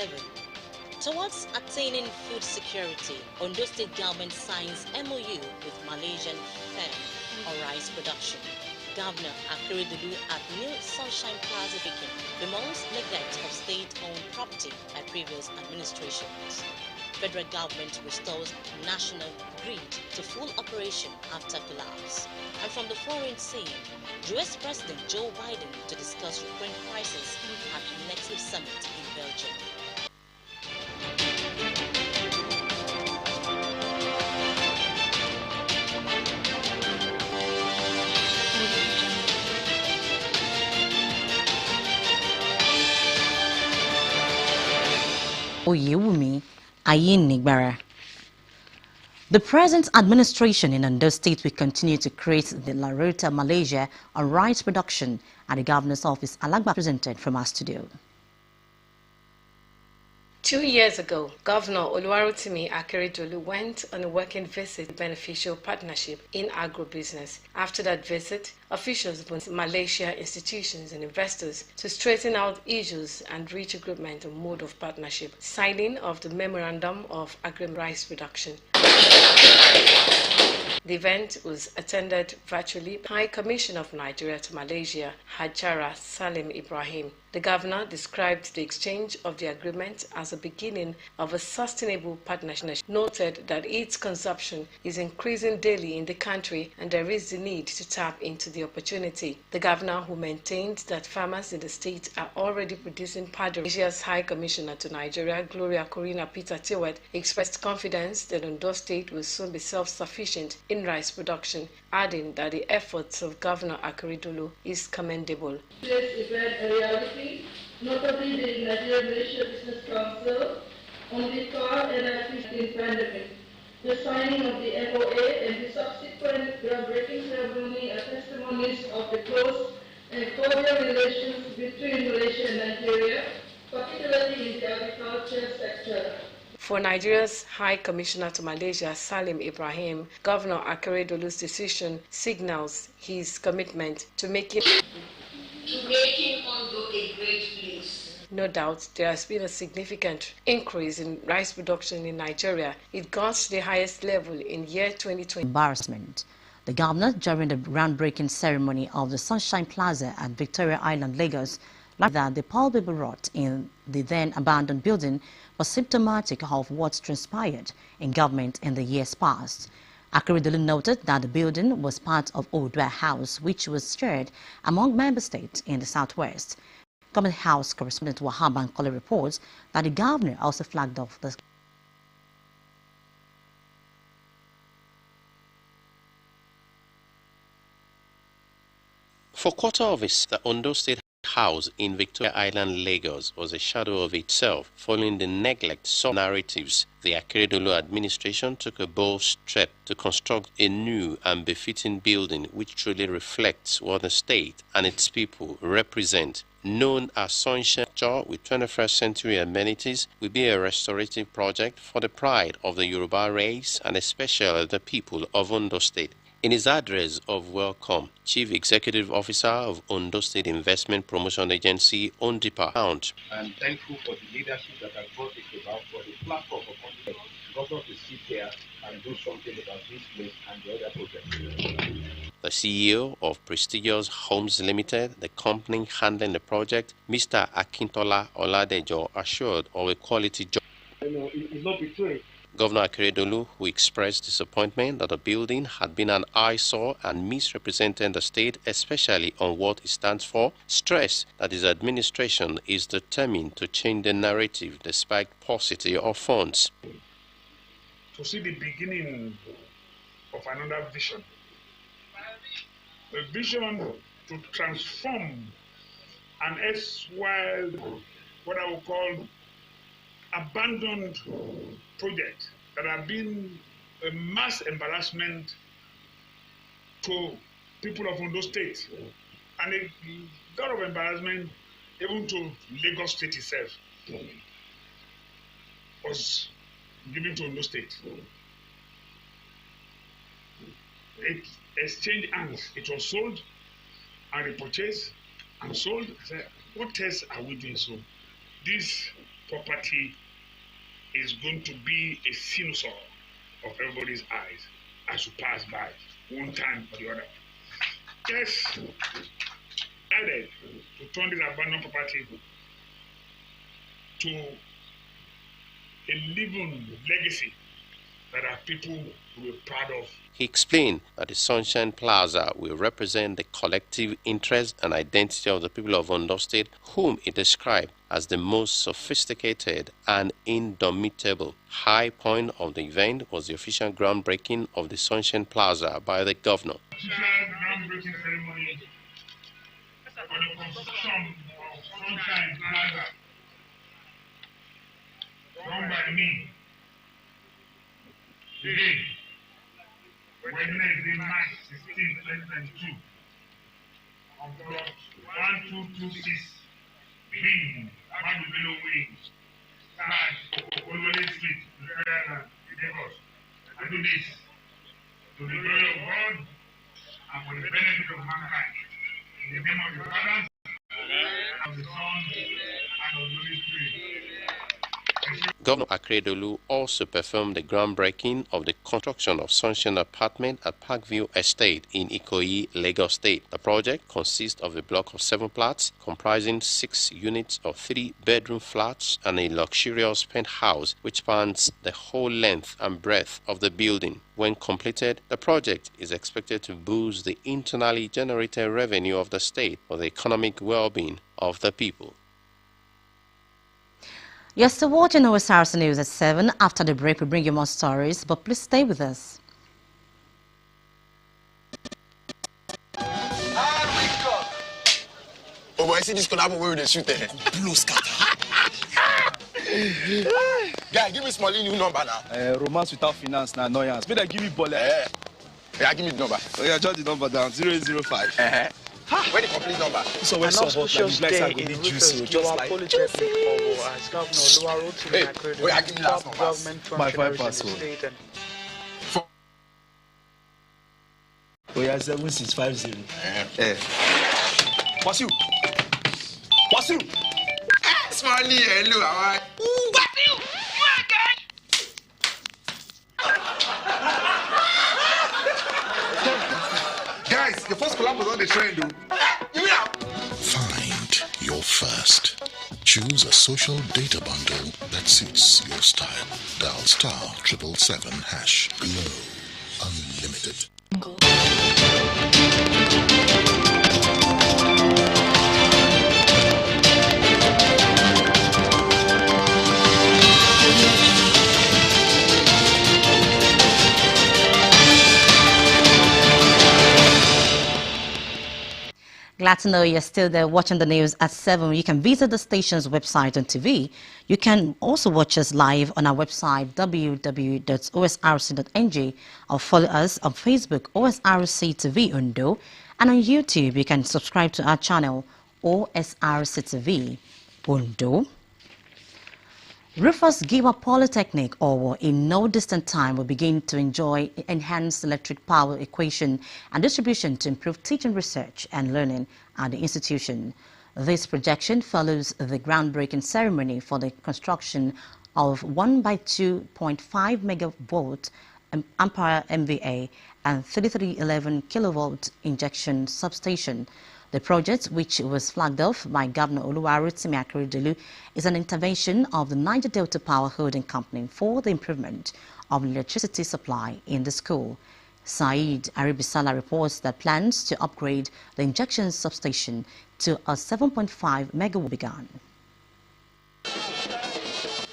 2027. Towards attaining food security, Ondo State government signs MOU with Malaysian firm Osrc Production. Governor Akeredolu at New Sunshine Plaza Beacon bemoans neglect of state-owned property by previous administrations. Federal government restores national grid to full operation after collapse. And from the foreign scene, US President Joe Biden to discuss Ukraine crisis at NATO summit in Belgium. Oyewumi Ayinigbara. The present administration in Ondo State will continue to create the La Rota Malaysia on rice production at the Governor's office, Alagba presented from our studio. 2 years ago, Governor Oluwarotimi Akeredolu went on a working visit to Beneficial Partnership in Agribusiness. After that visit, officials with Malaysia institutions and investors to straighten out issues and reach agreement on mode of partnership. Signing of the Memorandum of Agreement Rice Production. The event was attended virtually by High Commissioner of Nigeria to Malaysia, Hajara Salim Ibrahim. The governor described the exchange of the agreement as a beginning of a sustainable partnership, noted that its consumption is increasing daily in the country and there is the need to tap into the opportunity. The governor, who maintained that farmers in the state are already producing pardon, Malaysia's High Commissioner to Nigeria, Gloria Corina Peter Tiwet, expressed confidence that Ondo State will soon be self-sufficient in rice production, adding that the efforts of Governor Akeredolu is commendable. This event a reality, notably the Nigeria-Malaysia Business Council on the COVID-19 pandemic. The signing of the MOA and the subsequent groundbreaking ceremony are testimonies of the close and cordial relations between Malaysia and Nigeria, particularly in the agriculture sector. For Nigeria's High Commissioner to Malaysia, Salim Ibrahim, Governor Akeredolu's decision signals his commitment to making Ondo a great place. No doubt there has been a significant increase in rice production in Nigeria. It got to the highest level in year 2020. Embarrassment. The governor, during the groundbreaking ceremony of the Sunshine Plaza at Victoria Island, Lagos, like that the pole people wrought in the then abandoned building was symptomatic of what's transpired in government in the years past. Akeredolu noted that the building was part of Odua House, which was shared among member states in the southwest. Government House correspondent Wahab Bankole reports that the governor also flagged off the For quarter of its, the Ondo State House in Victoria Island, Lagos was a shadow of itself. Following the neglect of narratives, the Akeredolu administration took a bold step to construct a new and befitting building which truly reflects what the state and its people represent. Known as Sunshine with 21st century amenities, will be a restorative project for the pride of the Yoruba race and especially the people of Ondo State. In his address of welcome, Chief Executive Officer of Ondo State Investment Promotion Agency, Ondipa, found. I'm thankful for the leadership that has brought it about, for the platform for confidence. Governor to sit here and do something about this place and the other projects. The CEO of Prestigious Homes Limited, the company handling the project, Mr. Akintola Oladejo, assured of a quality job. It's not betrayed. Governor Akeredolu, who expressed disappointment that the building had been an eyesore and misrepresented the state, especially on what it stands for, stressed that his administration is determined to change the narrative despite paucity of funds. To see the beginning of another vision, a vision to transform an erstwhile, what I would call, abandoned project that have been a mass embarrassment to people of Ondo State and a lot of embarrassment even to Lagos State itself was given to Ondo State. It exchanged hands. It was sold and repurchased and sold. I said, what else are we doing? So this property is going to be a sinusoid of everybody's eyes as you pass by one time or the other. Yes, added to turn this abandoned property to a living legacy that our people will be proud of. He explained that the Sunshine Plaza will represent the collective interest and identity of the people of Ondo State, whom he described as the most sophisticated and indomitable. High point of the event was the official groundbreaking of the Sunshine Plaza by the governor. Groundbreaking ceremony for the construction of Sunshine Plaza, done by me today, Wednesday, March 16, 2022, on plot 1226 B, Abadubelo Way, Olwale Street, Lagos. I do this to the glory of God and for the benefit of mankind. In the name of the Father, and of the Son, and of the Holy Spirit. Governor Akeredolu also performed the groundbreaking of the construction of Sunshine Apartment at Parkview Estate in Ikoyi, Lagos State. The project consists of a block of 7 flats comprising 6 units of 3-bedroom flats and a luxurious penthouse which spans the whole length and breadth of the building. When completed, the project is expected to boost the internally generated revenue of the state for the economic well-being of the people. You're still watching Osrc News at 7. After the break, we bring you more stories, but please stay with us. Oh boy, see this collab where they shoot there. Blue scatter. Guy, give me small new number now. Romance without finance na annoyance. Better give me bullet. Yeah, give me the number. Oh yeah, jot the number down. 005. Where the complete number? So when some hot like the blacks are going to be juicy, just like juicy. Hey, oh yeah, give me last number. My 5 password. Oh yeah, 7650. What's you? What's you? Smiley, hello, how are you? Guys, the first collab was on the train, dude. Find your first. Choose a social data bundle that suits your style. Dial *777# Glow Unlimited. Glad to know you're still there watching the news at 7. You can visit the station's website on TV. You can also watch us live on our website, www.osrc.ng, or follow us on Facebook, OSRC TV Undo, and on YouTube, you can subscribe to our channel, OSRC TV Undo. Rufus Giwa Polytechnic, or in no distant time, will begin to enjoy enhanced electric power equation and distribution to improve teaching, research and learning at the institution. This projection follows the groundbreaking ceremony for the construction of 1 by 2.5 megavolt ampere MVA and 3311 kilovolt injection substation. The project, which was flagged off by Governor Oluwarotimi Akeredolu, is an intervention of the Niger Delta Power Holding Company for the improvement of electricity supply in the school. Saeed Aribisala reports that plans to upgrade the injection substation to a 7.5 megawatt began.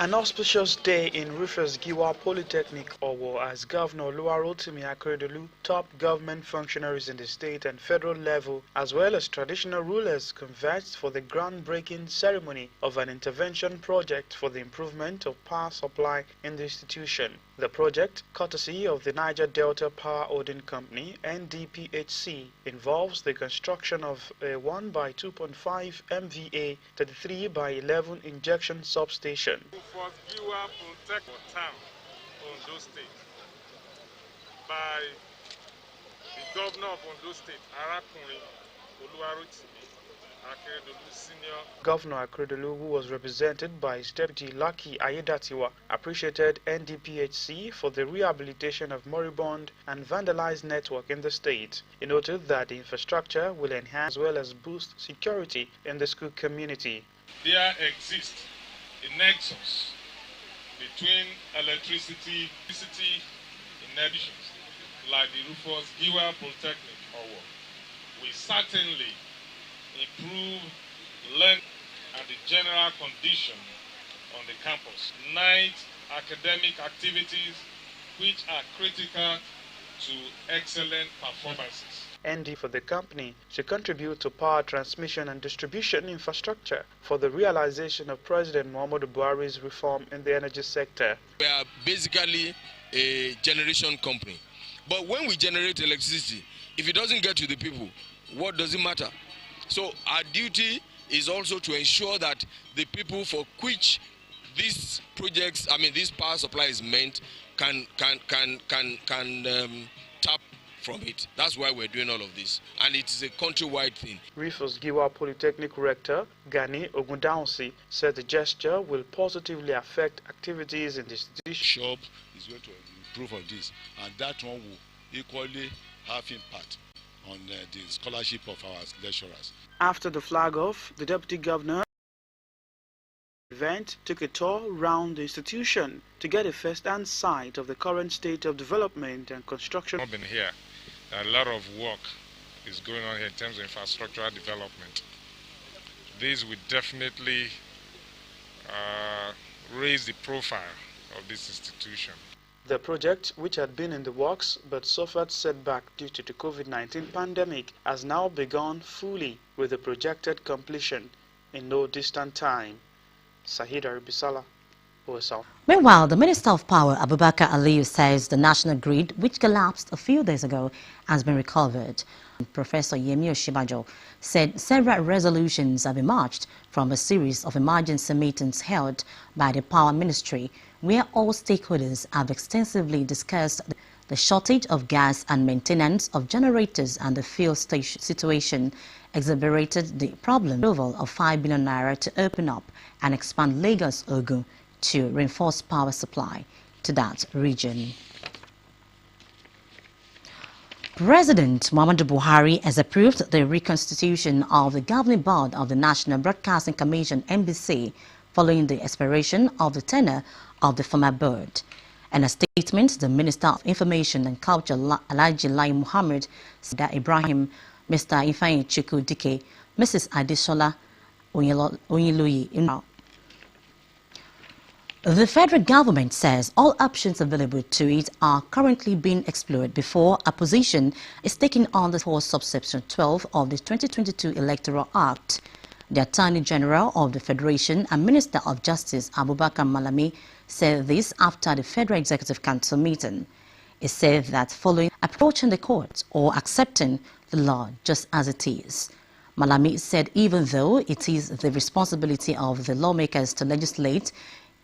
An auspicious day in Rufus Giwa Polytechnic, Owo, as Governor Oluwarotimi Akeredolu, top government functionaries in the state and federal level, as well as traditional rulers, converged for the groundbreaking ceremony of an intervention project for the improvement of power supply in the institution. The project, courtesy of the Niger Delta Power Holding Company (NDPHC), involves the construction of a 1 by 2.5 MVA 33 by 11 injection substation. For Giwa Polytechnic Town, Ondo State, by the Governor of Ondo State, Arakunrin Oluwarotimi Akeredolu Senior Governor Akeredolu, who was represented by his deputy Lucky Ayedatiwa, appreciated NDPHC for the rehabilitation of moribund and vandalized network in the state. He noted that the infrastructure will enhance as well as boost security in the school community. There exists a nexus between electricity inhibitions like the Rufus Giwa Polytechnic Award. We certainly improve learning and the general condition on the campus. Night academic activities which are critical to excellent performances. ND for the company to contribute to power transmission and distribution infrastructure for the realization of President Muhammadu Buhari's reform in the energy sector. We are basically a generation company. But when we generate electricity, if it doesn't get to the people, what does it matter? So our duty is also to ensure that the people for which these projects, this power supply is meant, can tap from it. That's why we're doing all of this, and it is a countrywide thing. Rufus Giwa Polytechnic Rector Gani Ogundaunsi said the gesture will positively affect activities in the institution. Shop is going to improve on this, and that one will equally have impact on the scholarship of our lecturers. After the flag off, the deputy governor event took a tour around the institution to get a first-hand sight of the current state of development and construction. I've been here. A lot of work is going on here in terms of infrastructural development. This will definitely raise the profile of this institution. The project, which had been in the works but suffered setback due to the COVID-19 pandemic, has now begun fully with a projected completion in no distant time. Sahida Bisala, OSL. Meanwhile, the Minister of Power, Abubakar Aliyu, says the national grid, which collapsed a few days ago, has been recovered. Professor Yemi Oshibajo said several resolutions have emerged from a series of emergency meetings held by the Power Ministry, where all stakeholders have extensively discussed the shortage of gas and maintenance of generators and the fuel station situation exacerbated the problem. Approval of 5 billion naira to open up and expand Lagos Ogun to reinforce power supply to that region. President Muhammadu Buhari has approved the reconstitution of the governing board of the National Broadcasting Commission (NBC) following the expiration of the tenure of the former board. In a statement, the Minister of Information and Culture, Alhaji Lai Muhammad, Sida Ibrahim, Mr. Ifeanyi Chukwu Dike, Mrs. Adesola Onyiloyi. The federal government says all options available to it are currently being explored before a position is taken on the for subsection 12 of the 2022 Electoral Act. The Attorney General of the Federation and Minister of Justice, Abubakar Malami, said this after the Federal Executive Council meeting. He said that following approaching the court or accepting the law just as it is. Malami said even though it is the responsibility of the lawmakers to legislate,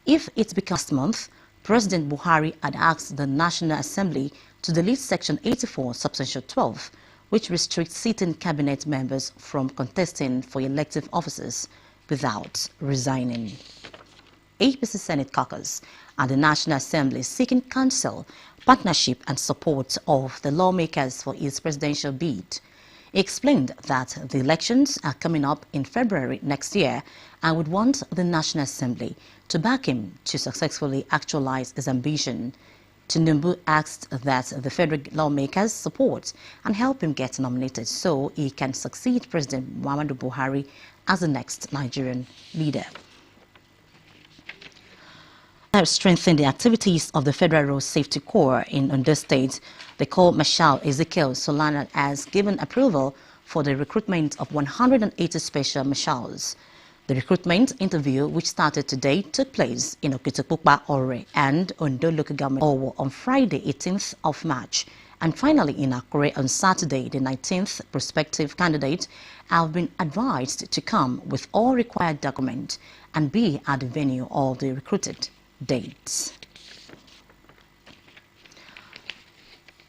if it becomes month, President Buhari had asked the National Assembly to delete Section 84, Subsection 12, which restricts sitting cabinet members from contesting for elective offices without resigning. APC Senate caucus and the National Assembly seeking counsel, partnership and support of the lawmakers for its presidential bid. He explained that the elections are coming up in February next year and would want the National Assembly to back him to successfully actualize his ambition. Tinubu asked that the federal lawmakers support and help him get nominated so he can succeed President Muhammadu Buhari as the next Nigerian leader. Strengthen the activities of the Federal Road Safety Corps in Ondo State. The Corps Marshal Ezekiel Solana has given approval for the recruitment of 180 special marshals. The recruitment interview, which started today, took place in Okitokpukpa, Ore, and Ondo Local Government Owo on Friday, 18th of March. And finally, in Akure on Saturday, the 19th, prospective candidates have been advised to come with all required documents and be at the venue of the recruited dates.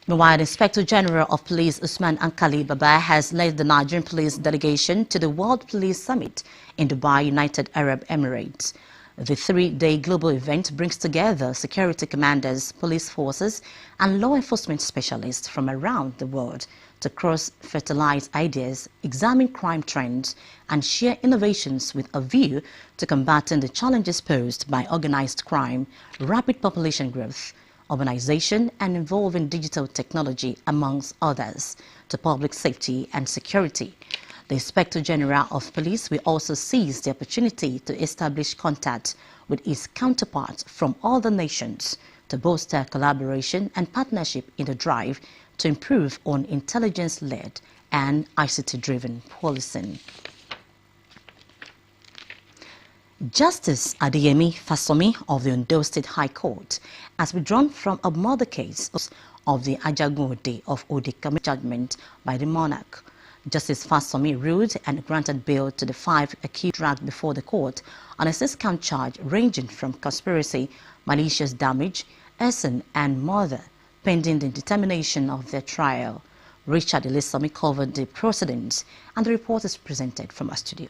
Meanwhile, the Inspector General of Police Usman Ankali Baba has led the Nigerian police delegation to the World Police Summit in Dubai, United Arab Emirates. The three-day global event brings together security commanders, police forces, and law enforcement specialists from around the world to cross-fertilize ideas, examine crime trends, and share innovations with a view to combating the challenges posed by organized crime, rapid population growth, urbanization, and involving digital technology, amongst others, to public safety and security. The Inspector General of Police will also seize the opportunity to establish contact with his counterparts from other nations to bolster collaboration and partnership in the drive to improve on intelligence-led and ICT-driven policing. Justice Adeyemi Fasomi of the Ondo State High Court has withdrawn from a murder case of the Ajagunode of Ode judgment by the monarch. Justice Fasomi ruled and granted bail to the 5 accused dragged before the court on a 6-count charge ranging from conspiracy, malicious damage, arson, and murder, pending the determination of their trial. Richard Elisomi covered the proceedings, and the report is presented from our studio.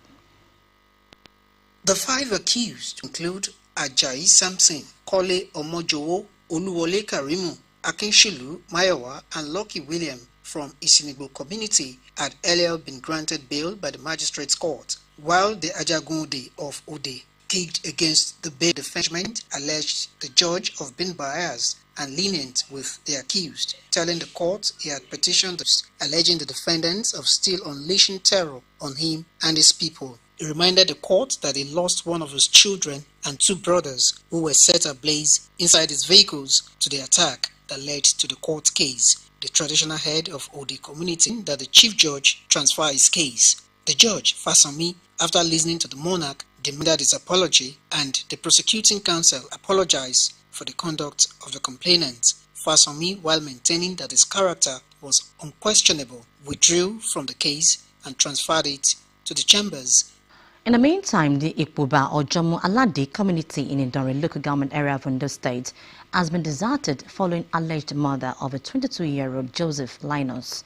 The 5 accused include Ajayi Samson, Kole Omojowo, Oluwole Karimu, Akinshilu Mayowa, and Lucky William from Isinigbo community had earlier been granted bail by the magistrate's court, while the Ajagunde of Ode kicked against the bail defendant, alleged the judge of been biased and lenient with the accused, telling the court he had petitioned alleging the defendants of still unleashing terror on him and his people. He reminded the court that he lost one of his children and 2 brothers who were set ablaze inside his vehicles to the attack that led to the court case. The traditional head of Ode community that the chief judge transfer his case. The judge, Fasomi, after listening to the monarch, demanded his apology, and the prosecuting counsel apologized for the conduct of the complainant. Fasomi, while maintaining that his character was unquestionable, withdrew from the case and transferred it to the chambers. In the meantime, the Ikpuba or Jomo Alade community in Idanre local government area of Ondo State has been deserted following alleged murder of a 22-year-old Joseph Linus.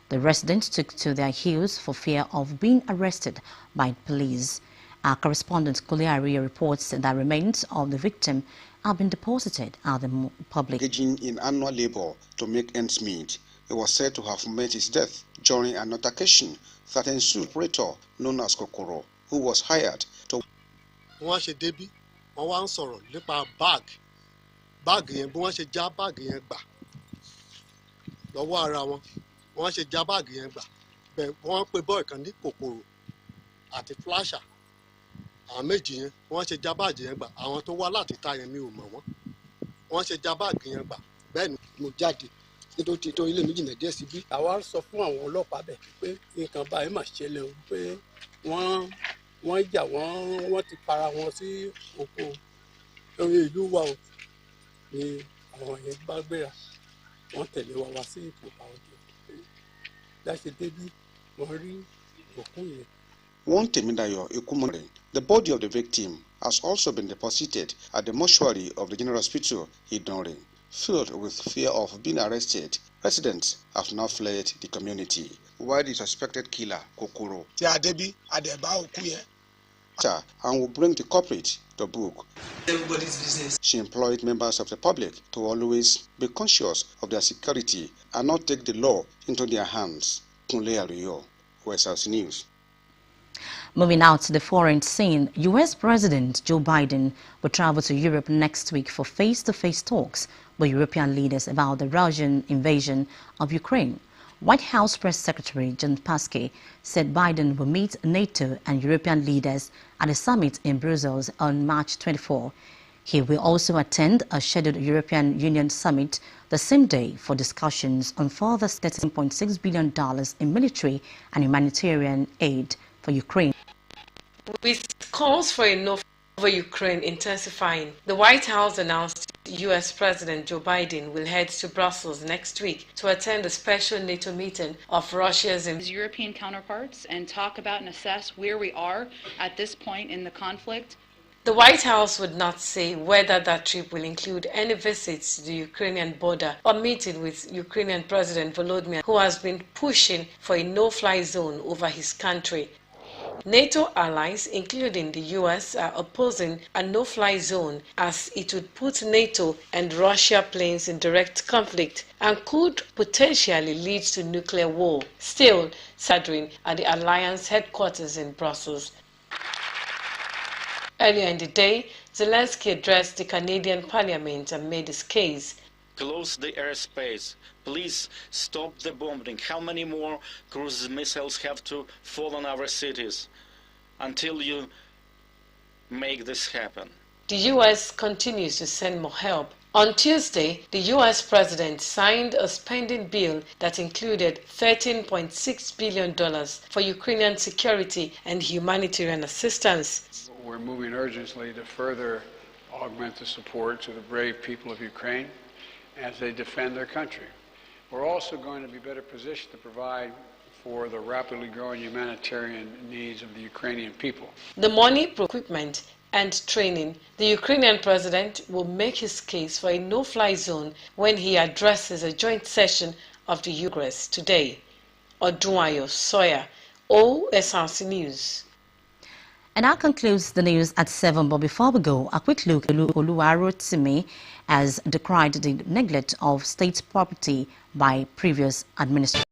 The residents took to their heels for fear of being arrested by police. Our correspondent Kuliari reports that remains of the victim have been deposited at the public. Engaging in annual labor to make ends meet, he was said to have met his death during an altercation that ensued operator known as Kokoro, who was hired to. Wọ́n ṣe débí, wọ́n wá ń sọ̀rọ̀ nípa báàgì yẹn bí wọ́n ṣe já báàgì yẹn gbà lọ́wọ́ ara wọn, wọ́n ṣe já báàgì yẹn gbà bẹ́ẹ̀ wọ́n pe bọ́ọ̀ kan ní kòkòrò àti flasher àwọn méjì yẹn wọ́n ṣe já báàgì yẹn gbà àwọn tó wá láti ta yẹn mi ò mọ̀ wọ́n ṣe já báàgì yẹn gbà bẹ́ẹ̀ ni mo jáde nítorí tó ilé méjì náà díẹ̀ síbí. Àwa sọ fún àwọn ọlọ́pàá bẹ̀ pé nǹkan báyìí mà ṣẹlẹ̀ o pé wọ́n jà wọ́n ti para wọn sí oko orí ìlú wa o ni àwọn yẹn bá gbéra wọ́n tẹ̀lé wa wá sí ìpòpá ọjọ́ láṣẹ débí wọ́n rí òkú yẹn. One Temidayo Ekumore, the body of the victim has also been deposited at the mortuary of the General Hospital Idanre. Filled with fear of being arrested, residents have now fled the community, while the suspected killer, Kokoro, and will bring the culprit to book. Everybody's business. She employed members of the public to always be conscious of their security and not take the law into their hands. Kunle Ariyo, Osrc News. Moving now to the foreign scene, U.S. President Joe Biden will travel to Europe next week for face-to-face talks with European leaders about the Russian invasion of Ukraine. White House Press Secretary John Paskey said Biden will meet NATO and European leaders at a summit in Brussels on March 24. He will also attend a scheduled European Union summit the same day for discussions on further $13.6 billion in military and humanitarian aid for Ukraine. With calls for enough over Ukraine intensifying, the White House announced U.S. President Joe Biden will head to Brussels next week to attend a special NATO meeting of Russia's European counterparts and talk about and assess where we are at this point in the conflict. The White House would not say whether that trip will include any visits to the Ukrainian border or meeting with Ukrainian President Volodymyr, who has been pushing for a no-fly zone over his country. NATO allies, including the US, are opposing a no-fly zone as it would put NATO and Russia planes in direct conflict and could potentially lead to nuclear war. Still, gathering at the alliance headquarters in Brussels. Earlier in the day, Zelensky addressed the Canadian Parliament and made his case. Close the airspace. Please stop the bombing. How many more cruise missiles have to fall on our cities until you make this happen? The U.S. continues to send more help. On Tuesday, the U.S. president signed a spending bill that included $13.6 billion for Ukrainian security and humanitarian assistance. We're moving urgently to further augment the support to the brave people of Ukraine as they defend their country. We're also going to be better positioned to provide for the rapidly growing humanitarian needs of the Ukrainian people. The money, equipment, and training, the Ukrainian president will make his case for a no-fly zone when he addresses a joint session of the Congress today. Odunayo Sawyer, Osrc News. And that concludes the news at 7. But before we go, a quick look at Oluwarotimi has decried the neglect of state property by previous administration.